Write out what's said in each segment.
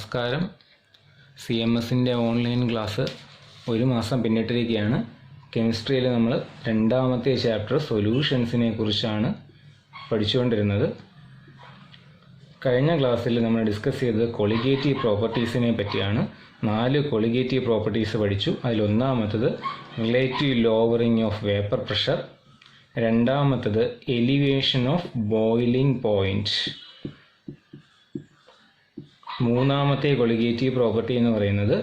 നമസ്കാരം. CMSൻ്റെ online class ഒരു മാസം പിന്നിട്ടിരിക്കുകയാണ്. കെമിസ്ട്രിയിൽ നമ്മൾ രണ്ടാമത്തെ ചാപ്റ്റർ സൊല്യൂഷൻസിനെ കുറിച്ചാണ് പഠിച്ചുകൊണ്ടിരുന്നത്. കഴിഞ്ഞ ക്ലാസ്സിൽ നമ്മൾ ഡിസ്കസ് ചെയ്തത് കൊളിഗേറ്റീവ് പ്രോപ്പർട്ടീസിനെ പറ്റിയാണ്. 4 കൊളിഗേറ്റീവ് പ്രോപ്പർട്ടീസ് പഠിച്ചു. അതിലൊന്നാമത്തത് relative lowering of vapour pressure, രണ്ടാമത്തത് എലിവേഷൻ ഓഫ് ബോയിലിംഗ് പോയിന്റ്, മൂന്നാമത്തെ കൊളിഗേറ്റീവ് പ്രോപ്പർട്ടി എന്ന് പറയുന്നത്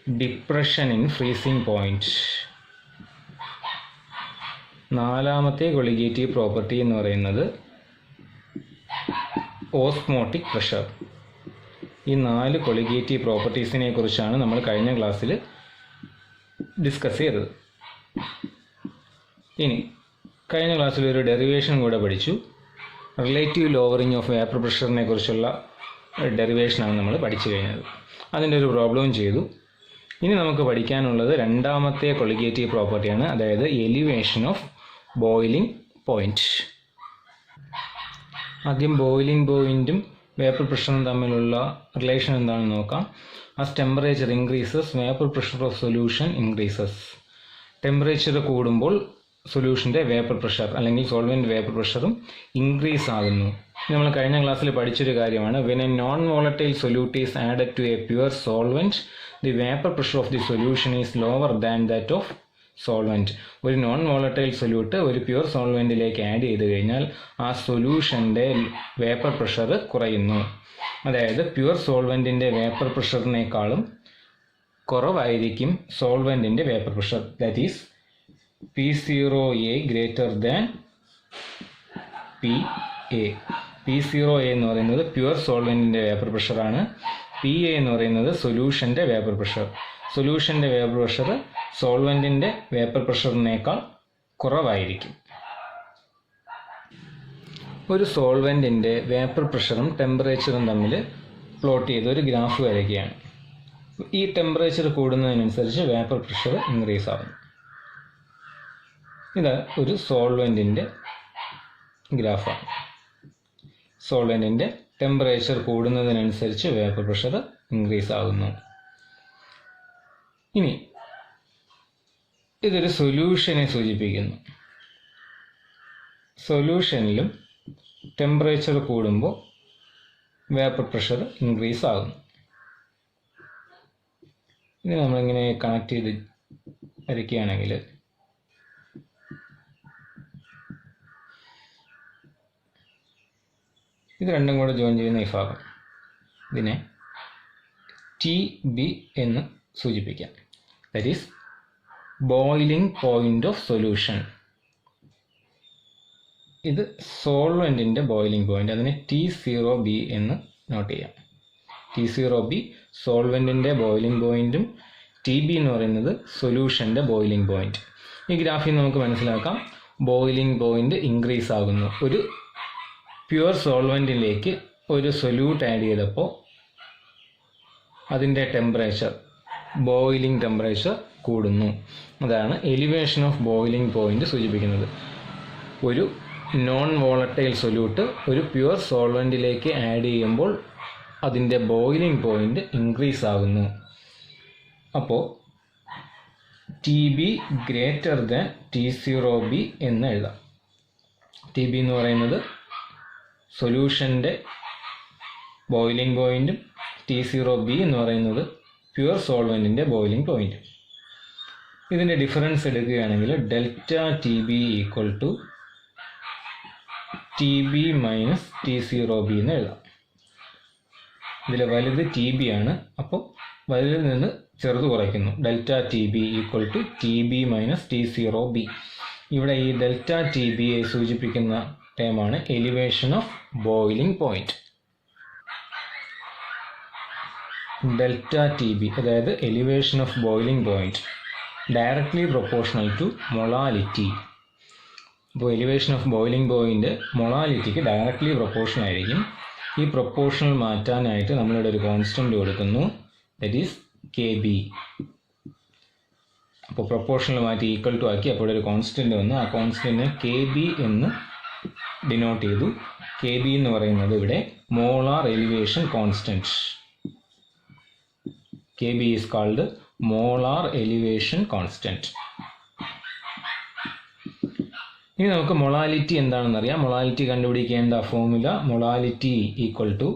ഡിപ്രഷൻ ഇൻ ഫ്രീസിംഗ് പോയിന്റ്, നാലാമത്തെ കൊളിഗേറ്റീവ് പ്രോപ്പർട്ടി എന്ന് പറയുന്നത് ഓസ്മോട്ടിക് പ്രഷർ. ഈ 4 കൊളിഗേറ്റീവ് പ്രോപ്പർട്ടീസിനെ കുറിച്ചാണ് നമ്മൾ കഴിഞ്ഞ ക്ലാസ്സിൽ ഡിസ്കസ് ചെയ്തത്. ഇനി കഴിഞ്ഞ ക്ലാസ്സിൽ ഒരു ഡെറിവേഷൻ കൂടെ പഠിച്ചു. റിലേറ്റീവ് ലോവറിംഗ് ഓഫ് വേപ്പർ പ്രഷറിനെ കുറിച്ചുള്ള ഡെറിവേഷനാണ് നമ്മൾ പഠിച്ചു കഴിഞ്ഞത്. അതിൻ്റെ ഒരു പ്രോബ്ലവും ചെയ്തു. ഇനി നമുക്ക് പഠിക്കാനുള്ളത് രണ്ടാമത്തെ കൊളിഗേറ്റീവ് പ്രോപ്പർട്ടിയാണ്, അതായത് എലിവേഷൻ ഓഫ് ബോയിലിംഗ് പോയിന്റ്. ആദ്യം ബോയിലിംഗ് പോയിന്റും വേപ്പർ പ്രഷറും തമ്മിലുള്ള റിലേഷൻ എന്താണെന്ന് നോക്കാം. As temperature increases vapour pressure of solution increases. Temperature കൂടുമ്പോൾ സൊല്യൂഷൻ്റെ വേപ്പർ പ്രഷർ അല്ലെങ്കിൽ സോൾവെൻറ്റ് വേപ്പർ പ്രഷറും ഇൻക്രീസ് ആകുന്നു. നമ്മൾ കഴിഞ്ഞ ക്ലാസ്സിൽ പഠിച്ചൊരു കാര്യമാണ്. When a non volatile solute is added to a pure solvent, the vapour pressure of the solution is lower than that of solvent. ഒരു നോൺ വോളറ്റൈൽ സൊല്യൂട്ട് ഒരു പ്യുവർ സോൾവെൻറ്റിലേക്ക് ആഡ് ചെയ്ത് കഴിഞ്ഞാൽ ആ സൊല്യൂഷൻ്റെ വേപ്പർ പ്രഷർ കുറയുന്നു. അതായത് പ്യുവർ സോൾവെൻറ്റിൻ്റെ vapour പ്രഷറിനേക്കാളും കുറവായിരിക്കും സോൾവെൻറ്റിൻ്റെ vapour pressure. That is P0A greater than PA. P0A എന്ന് പറയുന്നത് പ്യുവർ സോൾവെൻറ്റിൻ്റെ വേപ്പർ പ്രഷറാണ്. PA എന്ന് പറയുന്നത് സൊല്യൂഷൻ്റെ വേപ്പർ പ്രഷർ. സൊല്യൂഷൻ്റെ വേപ്പർ പ്രഷർ സോൾവെൻറ്റിൻ്റെ വേപ്പർ പ്രഷറിനേക്കാൾ കുറവായിരിക്കും. ഒരു സോൾവെൻറ്റിൻ്റെ വേപ്പർ പ്രഷറും ടെമ്പറേച്ചറും തമ്മിൽ പ്ലോട്ട് ചെയ്ത് ഒരു ഗ്രാഫ് വരയ്ക്കുകയാണ്. ഈ ടെമ്പറേച്ചർ കൂടുന്നതിനനുസരിച്ച് വേപ്പർ പ്രഷർ ഇൻക്രീസ് ആകുന്നു. ഇത് ഒരു സോൾവെൻറ്റിൻ്റെ ഗ്രാഫാണ്. സോൾവെൻറ്റിൻ്റെ ടെമ്പറേച്ചർ കൂടുന്നതിനനുസരിച്ച് വേപ്പർ പ്രഷർ ഇൻക്രീസ് ആകുന്നു. ഇനി ഇതൊരു സൊല്യൂഷനെ സൂചിപ്പിക്കുന്നു. സൊല്യൂഷനിലും ടെമ്പറേച്ചർ കൂടുമ്പോൾ വേപ്പർ പ്രഷർ ഇൻക്രീസ് ആകുന്നു. ഇത് നമ്മളിങ്ങനെ കണക്ട് ചെയ്ത് വരയ്ക്കുകയാണെങ്കിൽ ഇത് രണ്ടും കൂടെ ജോയിൻ ചെയ്യുന്ന ഈ ഭാഗം, ഇതിനെ TB എന്ന് സൂചിപ്പിക്കാം. That is boiling point of solution. ഇത് സോൾവെൻറ്റിൻ്റെ ബോയിലിംഗ് പോയിന്റ്, അതിനെ T0B എന്ന് നോട്ട് ചെയ്യാം. T0B സോൾവെൻറ്റിൻ്റെ ബോയിലിംഗ് പോയിന്റും TB എന്ന് പറയുന്നത് സൊല്യൂഷൻ്റെ ബോയിലിംഗ് പോയിന്റ്. ഈ ഗ്രാഫിൽ നമുക്ക് മനസ്സിലാക്കാം ബോയിലിംഗ് പോയിന്റ് ഇൻക്രീസ് ആകുന്നു. ഒരു പ്യുവർ സോൾവെൻറ്റിലേക്ക് ഒരു സൊല്യൂട്ട് ആഡ് ചെയ്തപ്പോൾ അതിൻ്റെ ടെമ്പറേച്ചർ, ബോയിലിംഗ് ടെമ്പറേച്ചർ കൂടുന്നു. അതാണ് എലിവേഷൻ ഓഫ് ബോയിലിംഗ് പോയിന്റ് സൂചിപ്പിക്കുന്നത്. ഒരു നോൺ വോളറ്റൈൽ സൊല്യൂട്ട് ഒരു പ്യുവർ സോൾവെൻറ്റിലേക്ക് ആഡ് ചെയ്യുമ്പോൾ അതിൻ്റെ ബോയിലിംഗ് പോയിന്റ് ഇൻക്രീസ് ആകുന്നു. അപ്പോൾ TB ഗ്രേറ്റർ ദാൻ T0B എന്ന് എഴുതാം. TB എന്ന് പറയുന്നത് സൊല്യൂഷൻ്റെ ബോയിലിംഗ് പോയിന്റും T0B എന്ന് പറയുന്നത് പ്യുവർ സോൾവെൻറ്റിൻ്റെ ബോയിലിംഗ് പോയിന്റും. ഇതിൻ്റെ ഡിഫറൻസ് എടുക്കുകയാണെങ്കിൽ delta TB equal to TB minus T0B എന്ന് എഴുതാം. ഇതിൽ വലുത് TB ആണ്, അപ്പോൾ വലുതിൽ നിന്ന് ചെറുത് കുറയ്ക്കുന്നു. Delta TB equal to TB minus T0B. ഇവിടെ ഈ ഡെൽറ്റ TBയെ സൂചിപ്പിക്കുന്ന ടേമാണ് elevation of boiling point. Delta TB അതായത് elevation of boiling point directly proportional to മൊളാലിറ്റി. അപ്പോൾ എലിവേഷൻ ഓഫ് ബോയിലിംഗ് പോയിന്റ് മൊളാലിറ്റിക്ക് ഡയറക്ട്ലി പ്രൊപ്പോർഷണൽ ആയിരിക്കും. ഈ പ്രൊപ്പോർഷണൽ മാറ്റാനായിട്ട് നമ്മളിവിടെ ഒരു കോൺസ്റ്റന്റ് കൊടുക്കുന്നു, ദാറ്റ് ഈസ് KB. അപ്പോൾ പ്രൊപ്പോർഷണൽ മാറ്റി ഈക്വൽ ടു ആക്കി, അപ്പോൾ ഒരു കോൺസ്റ്റന്റ് വന്നു. ആ കോൺസ്റ്റന്റിനെ KB എന്ന് ഡിനോട്ട് ചെയ്തു. KB എന്ന് പറയുന്നത് ഇവിടെ molar elevation constant. Kb is called molar elevation constant. ഇനി നമുക്ക് മൊളാലിറ്റി എന്താണെന്ന് അറിയാം. മൊളാലിറ്റി കണ്ടുപിടിക്കേണ്ട formula molality equal to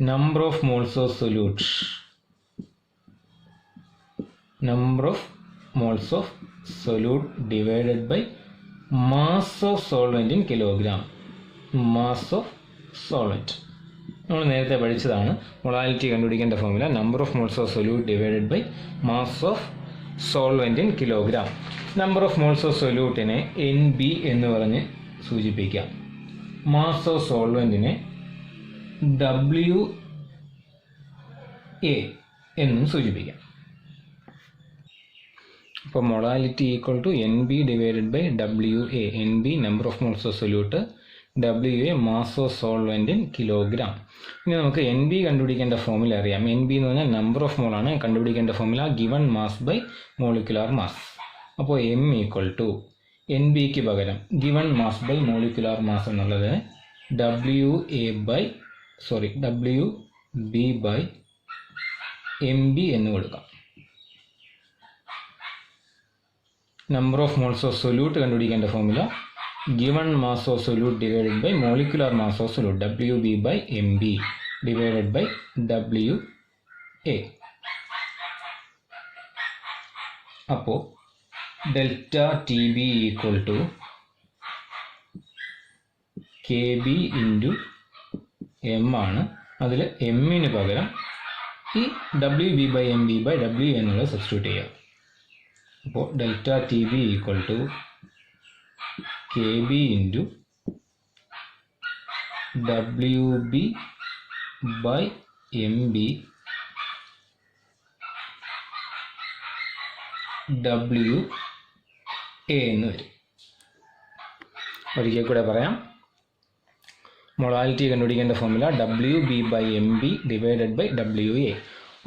number of moles of solute divided by mass of solvent in kilogram. Mass of solvent നമ്മൾ നേരത്തെ പഠിച്ചതാണ്. മൊളാലിറ്റി കണ്ടുപിടിക്കേണ്ട formula number of moles of solute divided by mass of solvent in kilogram. Number of moles of സൊല്യൂട്ടിനെ NB എന്ന് പറഞ്ഞ് സൂചിപ്പിക്കാം. Mass of സോൾവെന്റിനെ WA എന്നും സൂചിപ്പിക്കാം. അപ്പോൾ molality equal to NB divided by WA. NB number of moles of solute, WA mass of solvent in kilogram. ഇനി നമുക്ക് NB കണ്ടുപിടിക്കേണ്ട ഫോർമുല അറിയാം. NB എന്ന് പറഞ്ഞാൽ നമ്പർ ഓഫ് മോളാണ്. കണ്ടുപിടിക്കേണ്ട formula given mass by molecular mass. അപ്പോൾ M ഈക്വൽ ടു NBക്ക് പകരം given mass by molecular mass എന്നുള്ളത് WB ബൈ MB എന്ന് കൊടുക്കാം. Number of moles of solute കണ്ടുപിടിക്കേണ്ട formula given mass of solute divided by molecular mass of solute, WB by MB divided by WA. അപ്പോൾ delta TB equal to KB into M ആണ്. അതിൽ എമ്മിന് പകരം ഈ WB by MB by W എന്നുള്ളത് substitute ചെയ്യുക. അപ്പോൾ delta TB equal to KB into WB by MB WA എന്ന് വരും. ഒരിക്കൽ കൂടെ പറയാം. മൊളാലിറ്റി കണ്ടുപിടിക്കേണ്ട formula WB by MB divided by WA.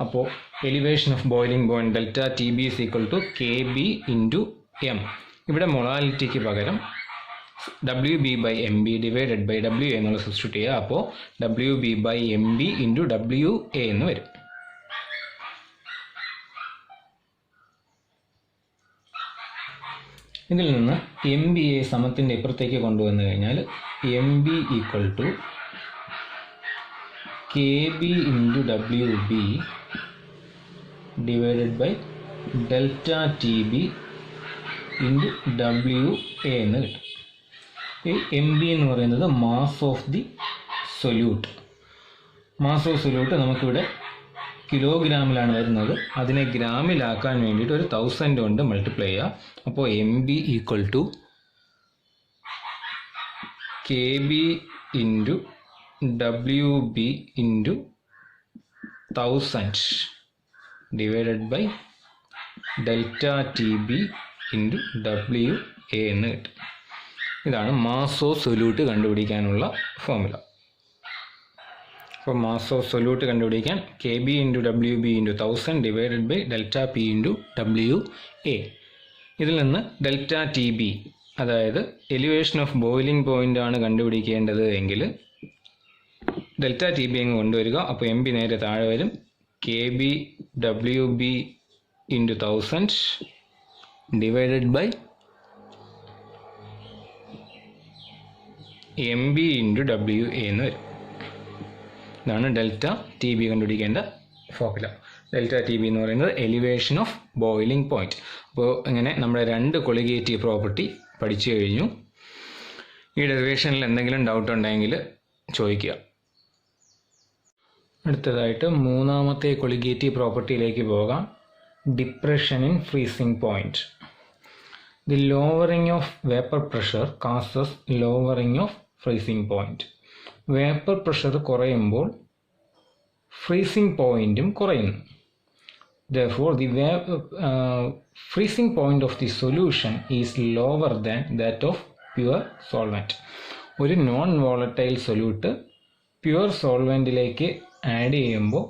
അപ്പോൾ elevation of boiling point delta TB is equal to KB into M. ഇവിടെ മൊളാലിറ്റിക്ക് പകരം WB by MB divided by WA എന്നുള്ള സബ്സ്റ്റിറ്റ്യൂട്ട് ചെയ്യുക. അപ്പോൾ WB by MB into WA എന്ന് വരും. ഇതിൽ നിന്ന് MBയെ സമത്തിൻ്റെ ഇപ്പുറത്തേക്ക് കൊണ്ടുവന്നു കഴിഞ്ഞാൽ MB equal to KB into WB divided by delta TB into WA എന്ന് കിട്ടും. ഈ MB എന്ന് പറയുന്നത് mass of the solute. Mass of solute നമുക്കിവിടെ കിലോഗ്രാമിലാണ് വരുന്നത്. അതിനെ ഗ്രാമിലാക്കാൻ വേണ്ടിയിട്ട് ഒരു 1000 കൊണ്ട് മൾട്ടിപ്ലൈ ചെയ്യുക. അപ്പോൾ MB equal to KB into WB into 1000 divided by delta TB into WA എന്ന് കിട്ടും. ഇതാണ് മാസ് ഓഫ് സൊല്യൂട്ട് കണ്ടുപിടിക്കാനുള്ള ഫോർമുല. അപ്പോൾ മാസ് ഓഫ് സൊല്യൂട്ട് കണ്ടുപിടിക്കാൻ KB into WB into 1000 divided by delta P into WA. ഇതിൽ നിന്ന് ഡെൽറ്റ TB അതായത് elevation of boiling point ആണ് കണ്ടുപിടിക്കേണ്ടത് എങ്കിൽ ഡെൽറ്റ TB അങ്ങ് കൊണ്ടുവരിക. അപ്പോൾ MB നേരെ താഴെ വരും. KB WB into 1000 divided by MB into WA എന്ന് വരും. ഇതാണ് ഡെൽറ്റ TB കണ്ടുപിടിക്കേണ്ട ഫോർമുല. ഡെൽറ്റ TB എന്ന് പറയുന്നത് എലിവേഷൻ ഓഫ് ബോയിലിംഗ് പോയിന്റ്. അപ്പോൾ ഇങ്ങനെ നമ്മുടെ 2 കൊളിഗേറ്റീവ് പ്രോപ്പർട്ടി പഠിച്ചു കഴിഞ്ഞു. ഈ ഡെറിവേഷനിൽ എന്തെങ്കിലും ഡൗട്ട് ഉണ്ടെങ്കിൽ ചോദിക്കുക. അടുത്തതായിട്ട് 3ാമത്തെ കൊളിഗേറ്റീവ് പ്രോപ്പർട്ടിയിലേക്ക് പോകാം. Depression in freezing point. The lowering of vapor pressure causes lowering of freezing point. Vapour pressure കുറയുമ്പോൾ ഫ്രീസിംഗ് പോയിന്റും കുറയുന്നു. Therefore, the freezing point of the solution is lower than that of pure solvent. ഒരു non volatile solute pure സോൾവെൻറ്റിലേക്ക് add ചെയ്യുമ്പോൾ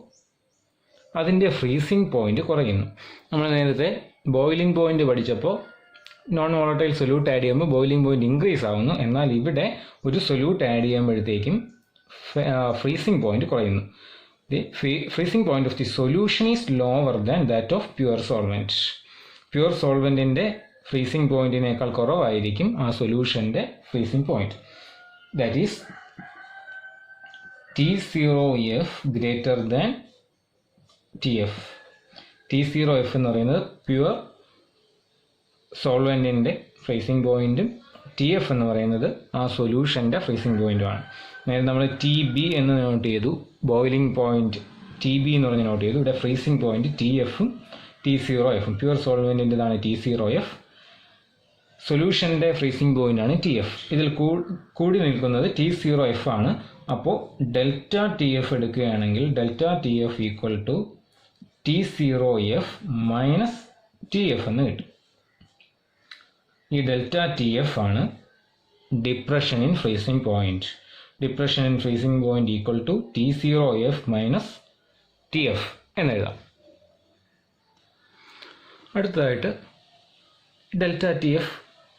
അതിൻ്റെ freezing point കുറയുന്നു. നമ്മൾ നേരത്തെ ബോയിലിംഗ് പോയിന്റ് പഠിച്ചപ്പോൾ നോൺ വോളറ്റൈൽ സൊല്യൂട്ട് ആഡ് ചെയ്യുമ്പോൾ ബോയിലിംഗ് പോയിന്റ് ഇൻക്രീസ് ആവുന്നു. എന്നാൽ ഇവിടെ ഒരു സൊല്യൂട്ട് ആഡ് ചെയ്യുമ്പോഴത്തേക്കും ഫ്രീസിംഗ് പോയിന്റ് കുറയുന്നു. The freezing point of the solution is lower than that of pure solvent. Pure സോൾവെൻറ്റിൻ്റെ ഫ്രീസിംഗ് പോയിന്റിനേക്കാൾ കുറവായിരിക്കും ആ സൊല്യൂഷൻ്റെ freezing point. That is T0F greater than TF. T0F എന്ന് പറയുന്നത് പ്യുവർ സോൾവെൻറ്റിൻ്റെ ഫ്രീസിംഗ് പോയിന്റും TF എന്ന് പറയുന്നത് ആ സൊല്യൂഷൻ്റെ ഫ്രീസിംഗ് പോയിന്റുമാണ്. നേരെ നമ്മൾ TB എന്ന് നോട്ട് ചെയ്തു, ബോയിലിംഗ് പോയിന്റ് TB എന്ന് പറഞ്ഞ് നോട്ട് ചെയ്തു. ഇവിടെ ഫ്രീസിംഗ് പോയിന്റ് TFും T0Fും. പ്യുവർ സോൾവെൻറ്റിൻ്റെതാണ് T0F, സൊല്യൂഷൻ്റെ ഫ്രീസിംഗ് പോയിന്റാണ് TF. ഇതിൽ കൂടി നിൽക്കുന്നത് T0F ആണ്. അപ്പോൾ ഡെൽറ്റ TF എടുക്കുകയാണെങ്കിൽ delta TF equal to T0F minus TF എന്ന് കിട്ടും. ഈ ഡെൽറ്റ TF ആണ് depression in freezing point. Depression in freezing point equal to T0F minus TF എന്നെഴുതാം. അടുത്തതായിട്ട് delta TF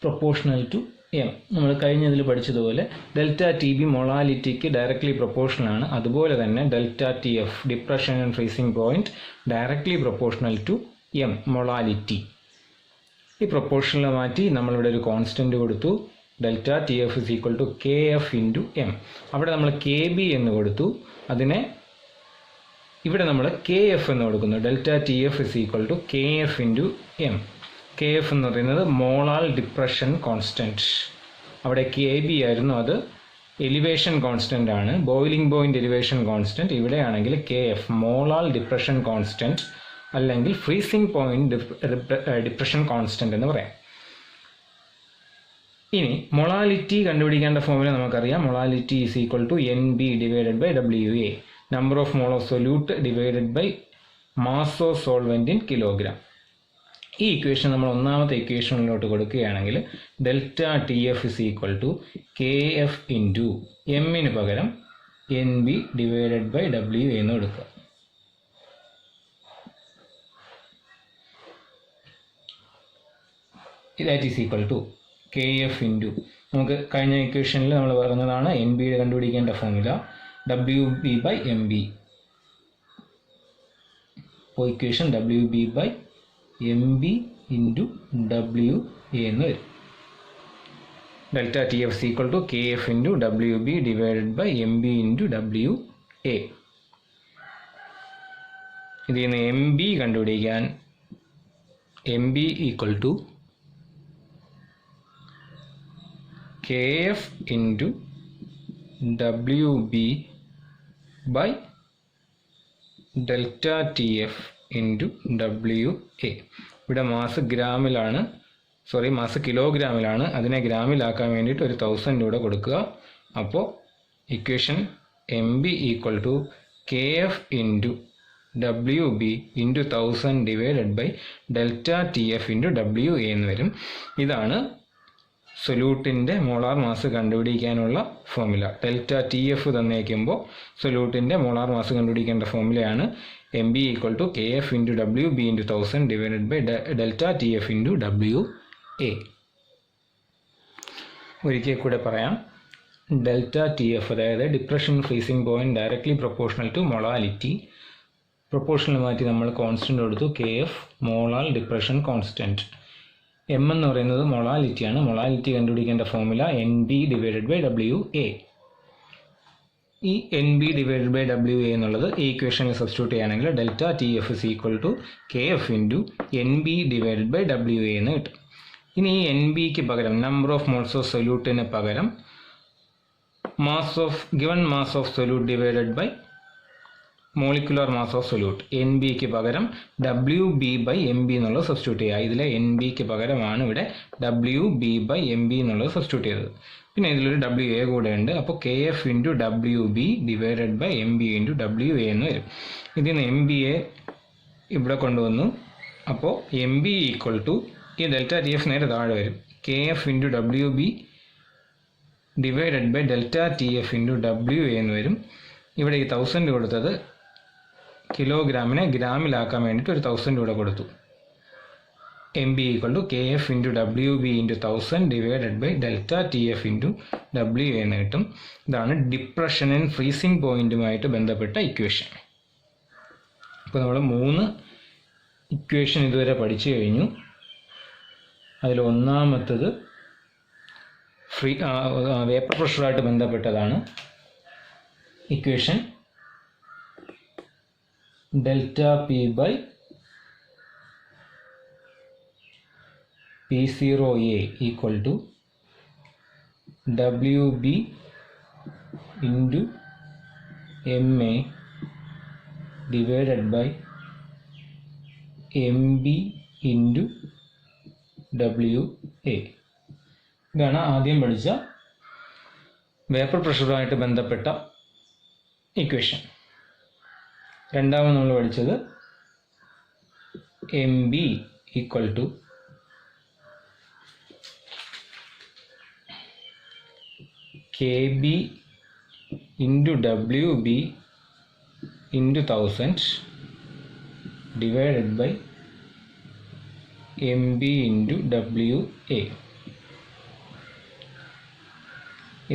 proportional to M. നമ്മൾ കഴിഞ്ഞതിൽ പഠിച്ചതുപോലെ ഡെൽറ്റ TB മൊളാലിറ്റിക്ക് ഡയറക്ട്ലി പ്രൊപ്പോർഷണൽ ആണ്. അതുപോലെ തന്നെ delta TF depression and freezing point directly proportional to M molality. ഈ പ്രൊപ്പോർഷണൽ മാറ്റി നമ്മളിവിടെ ഒരു കോൺസ്റ്റന്റ് കൊടുത്തു. Delta TF is equal to KF into M. അവിടെ നമ്മൾ KB എന്ന് കൊടുത്തു. അതിനെ ഇവിടെ നമ്മൾ KF എന്ന് കൊടുക്കുന്നു. Delta TF is equal to KF into M. KF എന്ന് പറയുന്നത് മോളാർ ഡിപ്രഷൻ കോൺസ്റ്റൻറ്റ്. അവിടെ KB ആയിരുന്നു, അത് എലിവേഷൻ കോൺസ്റ്റൻ്റ് ആണ്, ബോയിലിംഗ് പോയിന്റ് എലിവേഷൻ കോൺസ്റ്റൻറ്റ്. ഇവിടെയാണെങ്കിൽ KF മോളാർ ഡിപ്രഷൻ കോൺസ്റ്റൻറ്റ് അല്ലെങ്കിൽ ഫ്രീസിംഗ് പോയിന്റ് ഡിപ്രഷൻ കോൺസ്റ്റൻറ്റ് എന്ന് പറയാം. ഇനി മൊളാലിറ്റി കണ്ടുപിടിക്കേണ്ട ഫോർമുല നമുക്കറിയാം. Molality is equal to NB divided by WA, number of mole of solute divided by mass of solvent in kilogram. ഈ equation നമ്മൾ ഒന്നാമത്തെ ഇക്വേഷനിലോട്ട് കൊടുക്കുകയാണെങ്കിൽ delta TF is equal to KF into എമ്മിന് പകരം NB ഡിവൈഡഡ് ബൈ WA എന്ന് കൊടുക്കുക. That is equal to KF into, നമുക്ക് കഴിഞ്ഞ ഇക്വേഷനിൽ നമ്മൾ പറഞ്ഞതാണ് NB കണ്ടുപിടിക്കേണ്ട ഫോർമുല WB ബൈ MB. അപ്പോൾ equation WB by MB into WA എന്ന് വരും. Delta TF is equal to KF into WB divided by MB into WA. ഇതിൽ നിന്ന് MB കണ്ടുപിടിക്കാൻ MB equal to KF into WB by delta TF into WA. ഇവിടെ mass ഗ്രാമിലാണ്, mass കിലോഗ്രാമിലാണ്. അതിനെ ഗ്രാമിലാക്കാൻ വേണ്ടിയിട്ട് ഒരു 1000 കൂടെ കൊടുക്കുക. അപ്പോൾ equation MB equal to KF into WB into 1000 divided by delta TF into WA എന്ന് വരും. ഇതാണ് സൊല്യൂട്ടിൻ്റെ മോളാർ മാസ് കണ്ടുപിടിക്കാനുള്ള ഫോർമുല. ഡെൽറ്റ TF തന്നേക്കുമ്പോൾ സൊല്യൂട്ടിൻ്റെ മോളാർ മാസ് കണ്ടുപിടിക്കേണ്ട ഫോർമുലയാണ് MB equal to KF into WB into 1000 divided by delta TF into WA. ഒരിക്കൽ കൂടെ പറയാം. ഡെൽറ്റ TF അതായത് depression freezing point directly proportional to molality. Proportional മാറ്റി നമ്മൾ കോൺസ്റ്റന്റ് കൊടുത്തു KF molar depression constant. M എന്ന് പറയുന്നത് മൊളാലിറ്റിയാണ്. മൊളാലിറ്റി കണ്ടുപിടിക്കേണ്ട formula NB divided by WA. ഈ NB ഡിവൈഡഡ് ബൈ WA എന്നുള്ളത് ഈ ഇക്വേഷനിൽ സബ്സ്റ്റിറ്റ്യൂട്ട് ചെയ്യുകയാണെങ്കിൽ delta TF is equal to KF into NB divided by WA എന്ന് കിട്ടും. ഇനി ഈ NBക്ക് പകരം നമ്പർ ഓഫ് മോൾസ് ഓഫ് സൊല്യൂട്ടിന് പകരം given mass of solute divided by molecular mass of solute. NBക്ക് പകരം WB ബൈ MB എന്നുള്ളത് സബ്സ്റ്റിറ്റ്യൂട്ട് ചെയ്യുക. ഇതിലെ NBക്ക് പകരമാണ് ഇവിടെ WB ബൈ MB എന്നുള്ളത് സബ്സ്റ്റിറ്റ്യൂട്ട് ചെയ്തത്. പിന്നെ ഇതിലൊരു WA കൂടെ ഉണ്ട്. അപ്പോൾ KF into WB divided by MB into WA എന്ന് വരും. ഇതിൽ നിന്ന് MBയെ ഇവിടെ കൊണ്ടുവന്നു. അപ്പോൾ MB ഈക്വൽ ടു ഈ ഡെൽറ്റ TF നേരെ താഴെ വരും. KF into WB divided by delta TF into WA എന്ന് വരും. ഇവിടെ ഈ 1000 കൊടുത്തത് കിലോഗ്രാമിനെ ഗ്രാമിലാക്കാൻ വേണ്ടിയിട്ട് ഒരു 1000 കൂടെ കൊടുത്തു. MB equal to KF into WB into 1000 divided by delta TF into WA എന്ന് കിട്ടും. ഇതാണ് ഡിപ്രഷൻ ആൻഡ് ഫ്രീസിംഗ് പോയിന്റുമായിട്ട് ബന്ധപ്പെട്ട ഇക്വേഷൻ. അപ്പോൾ നമ്മൾ 3 ഇക്വേഷൻ ഇതുവരെ പഠിച്ചു കഴിഞ്ഞു. അതിൽ ഒന്നാമത്തത് വേപ്പർ പ്രഷറുമായിട്ട് ബന്ധപ്പെട്ടതാണ്. Equation delta P by P0A equal to WB into MA divided by MB into WA. ഇതാണ് ആദ്യം പഠിച്ച വേപ്പർ പ്രഷറുമായിട്ട് ബന്ധപ്പെട്ട ഇക്വേഷൻ. രണ്ടാമത് നമ്മൾ പഠിച്ചത് MB equal to KB into WB into 1000 divided by MB into WA.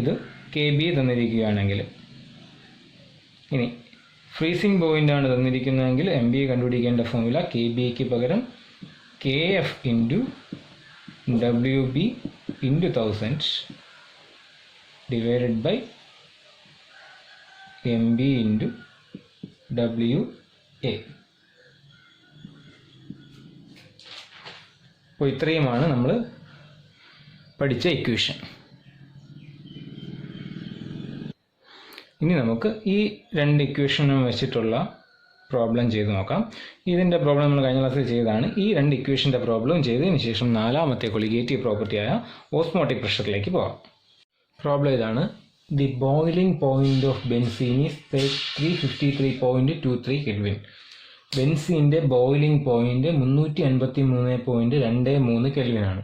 ഇത് KB തന്നിരിക്കുകയാണെങ്കിൽ, ഇനി ഫ്രീസിംഗ് പോയിന്റ് ആണ് തന്നിരിക്കുന്നതെങ്കിൽ MB കണ്ടുപിടിക്കേണ്ട ഫോർമുല KBക്ക് പകരം KF into WB into 1000 divided by MB into WA. അപ്പോൾ ഇത്രയുമാണ് നമ്മൾ പഠിച്ച ഇക്വേഷൻ. ഇനി നമുക്ക് ഈ 2 ഇക്വേഷനും വെച്ചിട്ടുള്ള പ്രോബ്ലം ചെയ്ത് നോക്കാം. ഇതിൻ്റെ പ്രോബ്ലം നമ്മൾ കഴിഞ്ഞ ക്ലാസ്സിൽ ചെയ്തതാണ്. ഈ 2 ഇക്വേഷൻ്റെ പ്രോബ്ലം ചെയ്തതിന് ശേഷം നാലാമത്തെ കൊളിഗേറ്റീവ് പ്രോപ്പർട്ടിയായ ഓസ്മോട്ടിക് പ്രഷറിലേക്ക് പോകാം. പ്രോബ്ലം ഇതാണ്. The boiling point of benzene is 353.23 kelvin. ബെൻസീൻ്റെ ബോയിലിംഗ് പോയിന്റ് 353.23 കെൽവിനാണ്.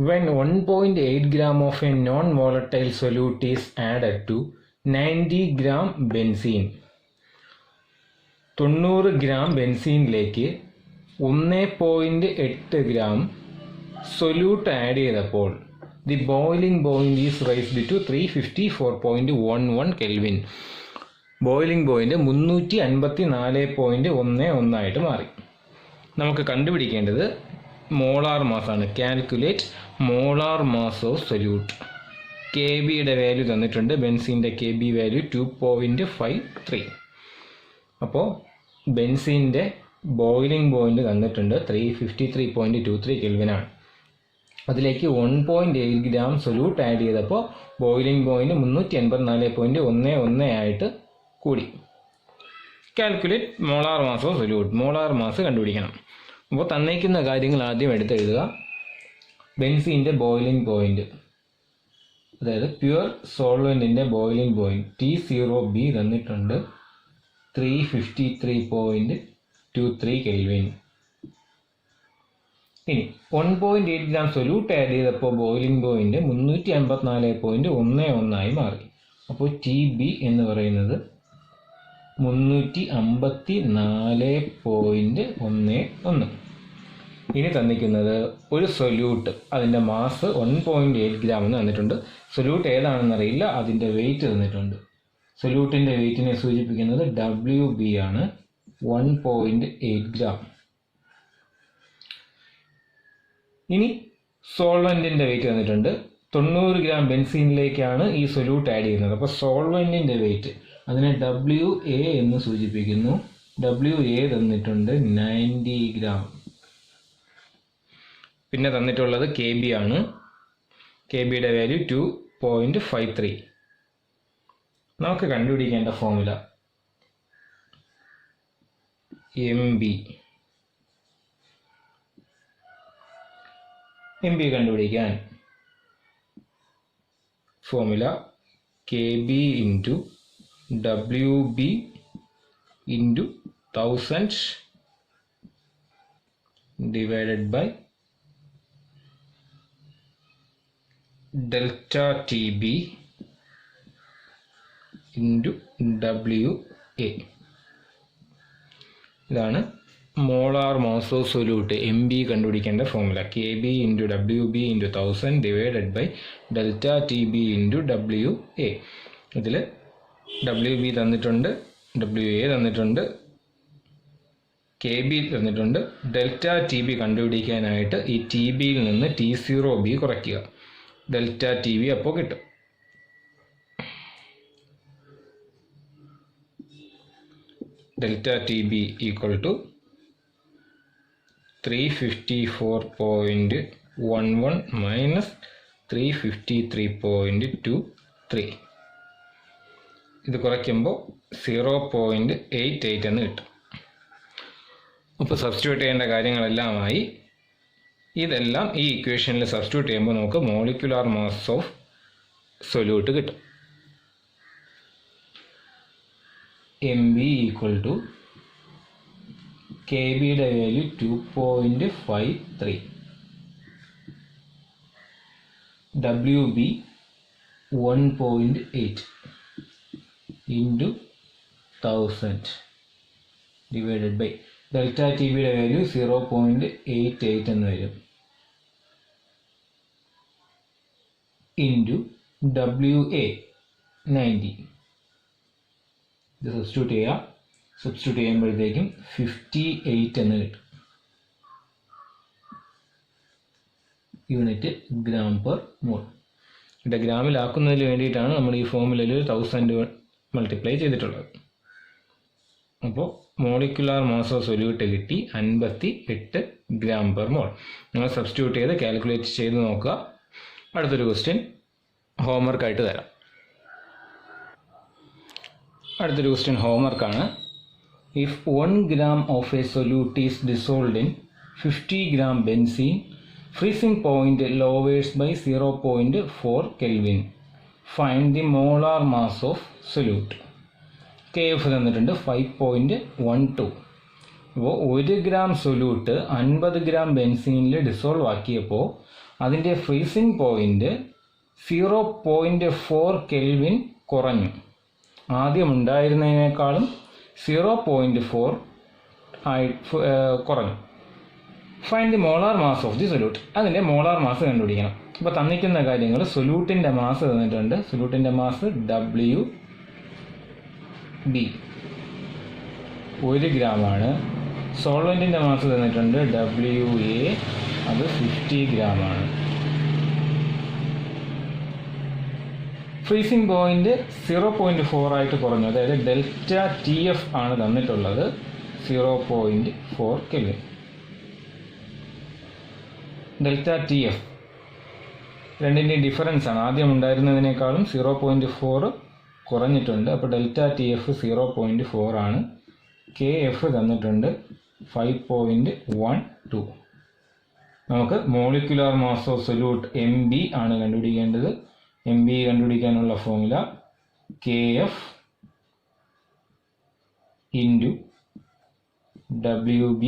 When 1.8 gram of a non-volatile solute is added to 90 gram benzene, 90 gram ബെൻസീനിലേക്ക് 1.8 ഗ്രാം സൊല്യൂട്ട് ആഡ് ചെയ്തപ്പോൾ the boiling point is raised to 354.11 kelvin. Boiling point 354.11 ആയിട്ട് മാറി. നമുക്ക് കണ്ടുപിടിക്കേണ്ടത് molar മാസാണ്. Calculate molar mass of solute. KBയുടെ value തന്നിട്ടുണ്ട്. ബെൻസീൻ്റെ KB വാല്യൂ 2.53. അപ്പോൾ ബെൻസീൻ്റെ ബോയിലിംഗ് പോയിന്റ് തന്നിട്ടുണ്ട് 353.23 കെൽവിനാണ്. അതിലേക്ക് 1.8 ഗ്രാം സൊല്യൂട്ട് ആഡ് ചെയ്തപ്പോൾ ബോയിലിംഗ് പോയിന്റ് 384.11 ആയിട്ട് കൂടി. Calculate molar mass of solute. Molar mass കണ്ടുപിടിക്കണം. അപ്പോൾ തന്നേക്കുന്ന കാര്യങ്ങൾ ആദ്യം എടുത്തെഴുതുക. ബെൻസീൻ്റെ ബോയിലിംഗ് പോയിന്റ്, അതായത് പ്യുവർ സോൾവെൻറ്റിൻ്റെ ബോയിലിംഗ് പോയിന്റ് T0B തന്നിട്ടുണ്ട് 353.23 കെൽവിൻ. ഇനി 1.8 ഗ്രാം സൊല്യൂട്ട് ആഡ് ചെയ്തപ്പോൾ ബോയിലിംഗ് പോയിന്റ് 354.11 ആയി മാറി. അപ്പോൾ TB എന്ന് പറയുന്നത് 354.11. ഇനി തന്നിരിക്കുന്നത് ഒരു സൊല്യൂട്ട്, അതിൻ്റെ മാസ് 1.8 ഗ്രാം എന്ന് തന്നിട്ടുണ്ട്. സൊല്യൂട്ട് ഏതാണെന്നറിയില്ല, അതിൻ്റെ വെയിറ്റ് തന്നിട്ടുണ്ട്. സൊല്യൂട്ടിൻ്റെ വെയിറ്റിനെ സൂചിപ്പിക്കുന്നത് WB ആണ്, 1.8 ഗ്രാം. ഇനി സോൾവെൻറ്റിൻ്റെ വെയിറ്റ് തന്നിട്ടുണ്ട്. 90 ഗ്രാം ബെൻസീനിലേക്കാണ് ഈ സൊല്യൂട്ട് ആഡ് ചെയ്യുന്നത്. അപ്പോൾ സോൾവെൻറ്റിൻ്റെ വെയിറ്റ്, അതിനെ WA എന്ന് സൂചിപ്പിക്കുന്നു. WA തന്നിട്ടുണ്ട് 90 ഗ്രാം. പിന്നെ തന്നിട്ടുള്ളത് KB ആണ്. KBയുടെ വാല്യൂ 2.53. നമുക്ക് കണ്ടുപിടിക്കേണ്ട ഫോർമുല MB. MB കണ്ടുപിടിക്കാൻ formula KB into WB into 1000 divided by delta TB into WA. ഇതാണ് molar mass of solute M B കണ്ടുപിടിക്കേണ്ട formula KB into WB into 1000 divided by delta TB into WA. ഇതിൽ WB തന്നിട്ടുണ്ട്, WA തന്നിട്ടുണ്ട്, KB തന്നിട്ടുണ്ട്. ഡെൽറ്റ TB കണ്ടുപിടിക്കാനായിട്ട് ഈ TBയിൽ നിന്ന് T0B കുറയ്ക്കുക. ഡെൽറ്റ TB അപ്പോൾ കിട്ടും. Delta TB equal to 354.11 minus 353.23. ഇത് കുറയ്ക്കുമ്പോൾ 0.88 എന്ന് കിട്ടും. അപ്പോൾ സബ്സ്റ്റിറ്റ്യൂട്ട് ചെയ്യേണ്ട കാര്യങ്ങളെല്ലാമായി. ഇതെല്ലാം ഈ ഇക്വേഷനിൽ സബ്സ്റ്റിറ്റ്യൂട്ട് ചെയ്യുമ്പോൾ നമുക്ക് മോളിക്യുലാർ മാസ് ഓഫ് സൊല്യൂട്ട് കിട്ടും. MB ഈക്വൽ ടു KBയുടെ value 2.53, WB 1.8 into 1000 divided by delta TBയുടെ വാല്യൂ 0.88 എന്ന് വരും ഇൻറ്റു WA 90. ഇത് സബ്സ്റ്റിറ്റ്യൂട്ട് ചെയ്യുക. സബ്സ്റ്റിറ്റ്യൂട്ട് ചെയ്യുമ്പോഴത്തേക്കും 58 എന്ന് കിട്ടും. Unit gram per mole. ഇവിടെ ഗ്രാമിലാക്കുന്നതിന് വേണ്ടിയിട്ടാണ് നമ്മൾ ഈ ഫോർമുലയിൽ 1000 മൾട്ടിപ്ലൈ ചെയ്തിട്ടുള്ളത്. അപ്പോൾ മോളിക്കുലാർ മാസ് ഓഫ് സൊല്യൂട്ട് കിട്ടി 58 ഗ്രാം പെർ മോൾ. നിങ്ങൾ സബ്സ്റ്റിറ്റ്യൂട്ട് ചെയ്ത് കാൽക്കുലേറ്റ് ചെയ്ത് നോക്കുക. അടുത്തൊരു ക്വസ്റ്റ്യൻ ഹോംവർക്കായിട്ട് തരാം. അടുത്തൊരു question ഹോംവർക്കാണ്. If 1 gram of a solute is dissolved in 50 gram benzene, freezing point lowers by 0.4 Kelvin. Find the molar mass of solute. KF തന്നിട്ടുണ്ട് 5.12. അപ്പോൾ 1 ഗ്രാം സൊല്യൂട്ട് 50 ഗ്രാം ബെൻസീനിൽ ഡിസോൾവ് ആക്കിയപ്പോൾ അതിൻ്റെ ഫ്രീസിംഗ് പോയിൻ്റ് 0.4 കെൽവിൻ കുറഞ്ഞു. ആദ്യം ഉണ്ടായിരുന്നതിനേക്കാളും 0.4 ആയി കുറഞ്ഞു. Find the molar mass of the solute. അതിൻ്റെ molar mass കണ്ടുപിടിക്കണം. അപ്പോൾ തന്നിക്കുന്ന കാര്യങ്ങൾ സൊല്യൂട്ടിൻ്റെ മാസ് തന്നിട്ടുണ്ട്. സൊല്യൂട്ടിൻ്റെ മാസ് WB 1 ഗ്രാമാണ്. സോൾവെൻറ്റിൻ്റെ മാസ് തന്നിട്ടുണ്ട് WA, അത് 50 ഗ്രാമാണ്. ഫ്രീസിംഗ് പോയിന്റ് 0.4 ആയിട്ട് കുറഞ്ഞു. അതായത് ഡെൽറ്റ TF ആണ് തന്നിട്ടുള്ളത് 0.4 കെൽവിൻ. ഡെൽറ്റ TF രണ്ടിൻ്റെയും ഡിഫറൻസ് ആണ്. ആദ്യം ഉണ്ടായിരുന്നതിനേക്കാളും 0.4 കുറഞ്ഞിട്ടുണ്ട്. അപ്പോൾ ഡെൽറ്റ TF 0.4 ആണ്. KF തന്നിട്ടുണ്ട് 5.12. നമുക്ക് molecular mass of solute MB ആണ് കണ്ടുപിടിക്കേണ്ടത്. MB കണ്ടുപിടിക്കാനുള്ള formula KF into WB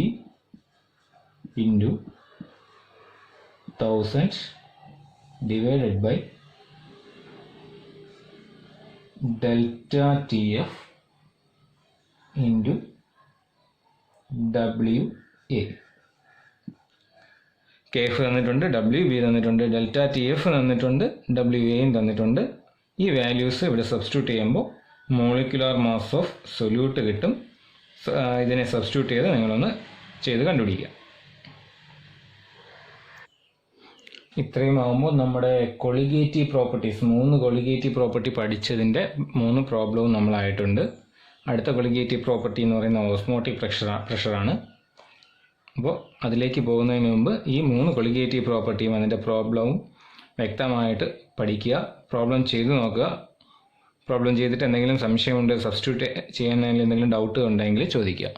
into 1000 divided by delta TF into WA. KF തന്നിട്ടുണ്ട്, WB തന്നിട്ടുണ്ട്, ഡെൽറ്റ TF തന്നിട്ടുണ്ട്, WAയും തന്നിട്ടുണ്ട്. ഈ വാല്യൂസ് ഇവിടെ സബ്സ്റ്റിറ്റ്യൂട്ട് ചെയ്യുമ്പോൾ മോളിക്കുലാർ മാസ് ഓഫ് സൊല്യൂട്ട് കിട്ടും. ഇതിനെ സബ്സ്റ്റിറ്റ്യൂട്ട് ചെയ്ത് നിങ്ങളൊന്ന് ചെയ്ത് കണ്ടുപിടിക്കുക. ഇത്രയും ആകുമ്പോൾ നമ്മുടെ കൊളിഗേറ്റീവ് പ്രോപ്പർട്ടീസ് 3 കൊളിഗേറ്റീവ് പ്രോപ്പർട്ടി പഠിച്ചതിൻ്റെ 3 പ്രോബ്ലവും നമ്മളായിട്ടുണ്ട്. അടുത്ത കൊളിഗേറ്റീവ് പ്രോപ്പർട്ടി എന്ന് പറയുന്ന ഓസ്മോട്ടിക് പ്രഷറാണ്. അപ്പോൾ അതിലേക്ക് പോകുന്നതിന് മുമ്പ് ഈ 3 കൊളിഗേറ്റീവ് പ്രോപ്പർട്ടിയും അതിൻ്റെ പ്രോബ്ലവും വ്യക്തമായിട്ട് പഠിക്കുക. പ്രോബ്ലം ചെയ്ത് നോക്കുക. പ്രോബ്ലം ചെയ്തിട്ട് എന്തെങ്കിലും സംശയമുണ്ട്, സബ്സ്റ്റിറ്റ്യൂട്ട് ചെയ്യുന്നതിൽ എന്തെങ്കിലും ഡൗട്ട് ഉണ്ടെങ്കിൽ ചോദിക്കുക.